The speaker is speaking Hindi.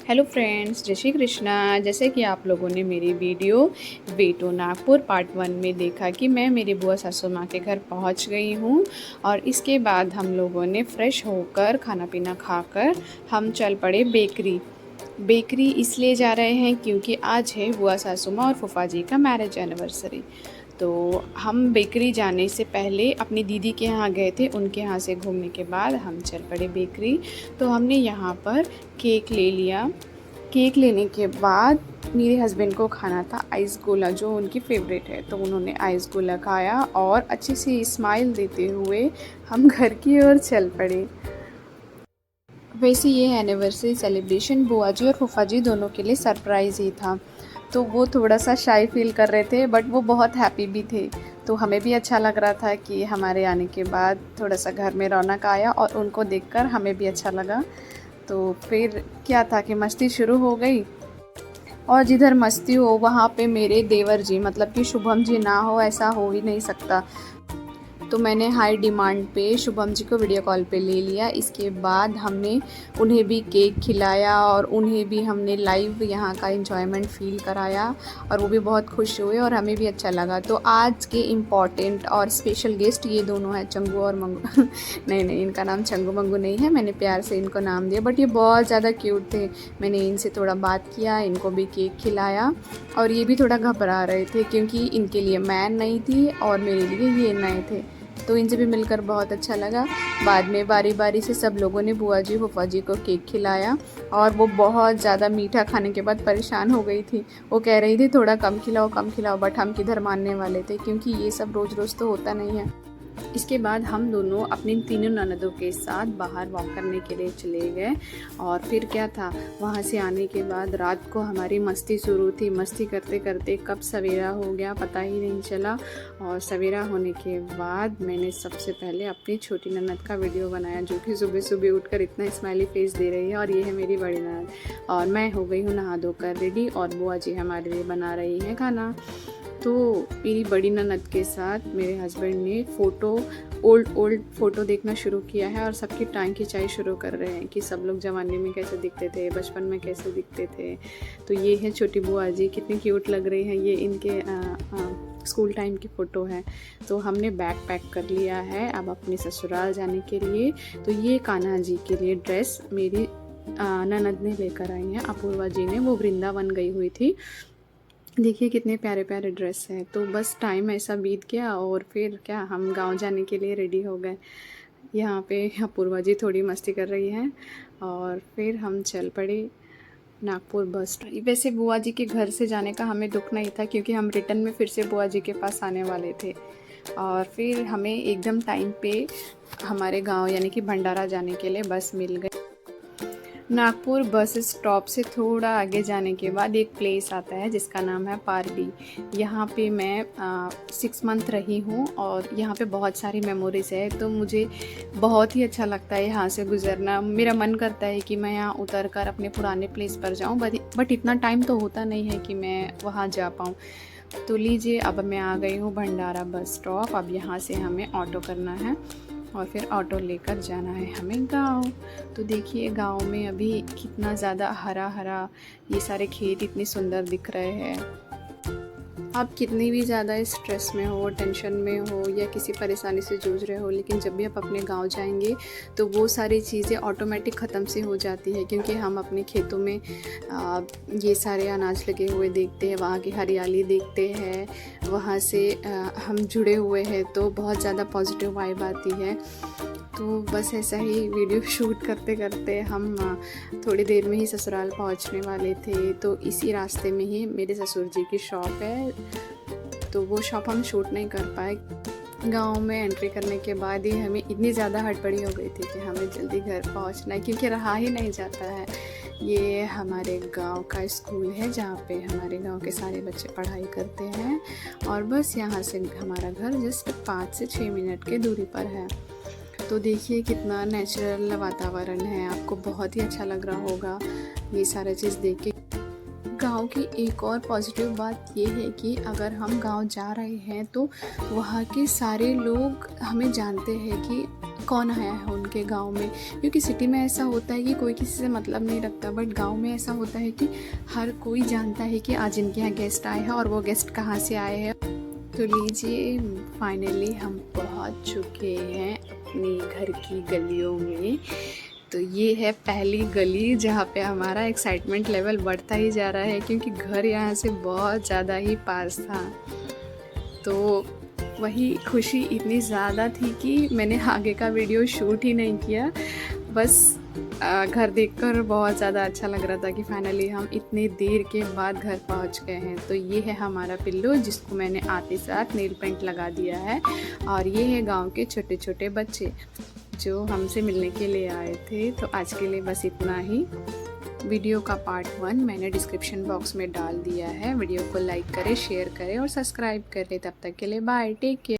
हेलो फ्रेंड्स, जय श्री कृष्णा। जैसे कि आप लोगों ने मेरी video way to Nagpur part 1 में देखा कि मैं मेरी बुआ सासू माँ के घर पहुंच गई हूं और इसके बाद हम लोगों ने फ्रेश होकर खाना पीना खाकर हम चल पड़े बेकरी। बेकरी इसलिए जा रहे हैं क्योंकि आज है बुआ सासू माँ और फूफा जी का मैरिज एनिवर्सरी। तो हम बेकरी जाने से पहले अपनी दीदी के यहाँ गए थे, उनके यहाँ से घूमने के बाद हम चल पड़े बेकरी। तो हमने यहाँ पर केक ले लिया। केक लेने के बाद मेरे हस्बैंड को खाना था आइस गोला, जो उनकी फेवरेट है, तो उन्होंने आइस गोला खाया और अच्छी सी स्माइल देते हुए हम घर की ओर चल पड़े। वैसे ये एनिवर्सरी सेलिब्रेशन बुआ जी और फूफा जी दोनों के लिए सरप्राइज़ ही था, तो वो थोड़ा सा शाई फील कर रहे थे, बट वो बहुत हैप्पी भी थे। तो हमें भी अच्छा लग रहा था कि हमारे आने के बाद थोड़ा सा घर में रौनक आया और उनको देखकर हमें भी अच्छा लगा। तो फिर क्या था कि मस्ती शुरू हो गई, और जिधर मस्ती हो वहाँ पे मेरे देवर जी, मतलब कि शुभम जी ना हो ऐसा हो ही नहीं सकता। तो मैंने हाई डिमांड पे शुभम जी को वीडियो कॉल पे ले लिया। इसके बाद हमने उन्हें भी केक खिलाया और उन्हें भी हमने लाइव यहाँ का एंजॉयमेंट फ़ील कराया और वो भी बहुत खुश हुए और हमें भी अच्छा लगा। तो आज के इम्पॉर्टेंट और स्पेशल गेस्ट ये दोनों हैं, चंगू और मंगू। नहीं, इनका नाम चंगू मंगू नहीं है, मैंने प्यार से इनको नाम दिया, बट ये बहुत ज़्यादा क्यूट थे। मैंने इनसे थोड़ा बात किया, इनको भी केक खिलाया और ये भी थोड़ा घबरा रहे थे क्योंकि इनके लिए मैं नई थी और मेरे लिए ये नए थे। तो इनसे भी मिलकर बहुत अच्छा लगा। बाद में बारी बारी से सब लोगों ने बुआ जी फूफा जी को केक खिलाया और वो बहुत ज़्यादा मीठा खाने के बाद परेशान हो गई थी। वो कह रही थी थोड़ा कम खिलाओ, बट हम किधर मानने वाले थे क्योंकि ये सब रोज़ रोज़ तो होता नहीं है। इसके बाद हम दोनों अपनी तीनों ननदों के साथ बाहर वॉक करने के लिए चले गए। और फिर क्या था, वहाँ से आने के बाद रात को हमारी मस्ती शुरू थी। मस्ती करते करते कब सवेरा हो गया पता ही नहीं चला। और सवेरा होने के बाद मैंने सबसे पहले अपनी छोटी ननद का वीडियो बनाया, जो कि सुबह सुबह उठकर इतना स्माइली फेस दे रही है। और ये है मेरी बड़ी ननद, और मैं हो गई हूँ नहा धोकर रेडी, और बुआ जी हमारे लिए बना रही हैं खाना। तो मेरी बड़ी ननद के साथ मेरे हस्बैंड ने ओल्ड फ़ोटो देखना शुरू किया है और सबकी टांग खिंचाई शुरू कर रहे हैं कि सब लोग जवानी में कैसे दिखते थे, बचपन में कैसे दिखते थे। तो ये है छोटी बुआ जी, कितनी क्यूट लग रही है। ये इनके स्कूल टाइम की फ़ोटो है। तो हमने बैग पैक कर लिया है अब अपने ससुराल जाने के लिए। तो ये कान्हा जी के लिए ड्रेस मेरी ननद ने लेकर आई हैं, अपूर्वा जी ने, वो वृंदावन गई हुई थी। देखिए कितने प्यारे प्यारे ड्रेस हैं। तो बस टाइम ऐसा बीत गया और फिर क्या, हम गांव जाने के लिए रेडी हो गए। यहाँ पे अपूर्वा जी थोड़ी मस्ती कर रही हैं और फिर हम चल पड़े नागपुर बस। वैसे बुआ जी के घर से जाने का हमें दुख नहीं था क्योंकि हम रिटर्न में फिर से बुआ जी के पास आने वाले थे। और फिर हमें एकदम टाइम पे हमारे गांव यानी कि भंडारा जाने के लिए बस मिल गई। नागपुर बस स्टॉप से थोड़ा आगे जाने के बाद एक प्लेस आता है जिसका नाम है पारडी। यहाँ पे मैं 6 मंथ रही हूँ और यहाँ पे बहुत सारी मेमोरीज़ है। तो मुझे बहुत ही अच्छा लगता है यहाँ से गुज़रना। मेरा मन करता है कि मैं यहाँ उतर कर अपने पुराने प्लेस पर जाऊँ, बट इतना टाइम तो होता नहीं है कि मैं वहाँ जा पाऊँ। तो लीजिए, अब मैं आ गई हूँ भंडारा बस स्टॉप। अब यहाँ से हमें ऑटो करना है और फिर ऑटो लेकर जाना है हमें गांव। तो देखिए गांव में अभी कितना ज़्यादा हरा हरा, ये सारे खेत इतने सुंदर दिख रहे हैं। आप कितनी भी ज़्यादा स्ट्रेस में हो, टेंशन में हो या किसी परेशानी से जूझ रहे हो, लेकिन जब भी आप अपने गांव जाएंगे तो वो सारी चीज़ें ऑटोमेटिक ख़त्म से हो जाती है क्योंकि हम अपने खेतों में ये सारे अनाज लगे हुए देखते हैं, वहाँ की हरियाली देखते हैं, वहाँ से हम जुड़े हुए हैं, तो बहुत ज़्यादा पॉजिटिव वाइब आती है। तो बस ऐसा ही वीडियो शूट करते करते हम थोड़ी देर में ही ससुराल पहुंचने वाले थे। तो इसी रास्ते में ही मेरे ससुर जी की शॉप है, तो वो शॉप हम शूट नहीं कर पाए। गांव में एंट्री करने के बाद ही हमें इतनी ज़्यादा हड़बड़ी हो गई थी कि हमें जल्दी घर पहुंचना है क्योंकि रहा ही नहीं जाता है। ये हमारे गांव का स्कूल है जहाँ पे हमारे गांव के सारे बच्चे पढ़ाई करते हैं, और बस यहाँ से हमारा घर जस्ट 5 से 6 मिनट के दूरी पर है। तो देखिए कितना नेचुरल वातावरण है, आपको बहुत ही अच्छा लग रहा होगा ये सारा चीज़ देख के। गांव की एक और पॉजिटिव बात ये है कि अगर हम गांव जा रहे हैं तो वहाँ के सारे लोग हमें जानते हैं कि कौन आया है उनके गांव में, क्योंकि सिटी में ऐसा होता है कि कोई किसी से मतलब नहीं रखता, बट गांव में ऐसा होता है कि हर कोई जानता है कि आज इनके यहाँ गेस्ट आए हैं और वो गेस्ट कहाँ से आए हैं। तो लीजिए, फाइनली हम पहुँच चुके हैं अपनी घर की गलियों में। तो ये है पहली गली जहाँ पे हमारा एक्साइटमेंट लेवल बढ़ता ही जा रहा है, क्योंकि घर यहाँ से बहुत ज़्यादा ही पास था। तो वही खुशी इतनी ज़्यादा थी कि मैंने आगे का वीडियो शूट ही नहीं किया, बस घर देखकर बहुत ज़्यादा अच्छा लग रहा था कि फाइनली हम इतनी देर के बाद घर पहुंच गए हैं। तो ये है हमारा पिल्लू, जिसको मैंने आते साथ नेल पेंट लगा दिया है, और ये है गांव के छोटे छोटे बच्चे जो हमसे मिलने के लिए आए थे। तो आज के लिए बस इतना ही। वीडियो का पार्ट 1 मैंने डिस्क्रिप्शन बॉक्स में डाल दिया है। वीडियो को लाइक करें, शेयर करें और सब्सक्राइब करें। तब तक के लिए बाय, टेक केयर।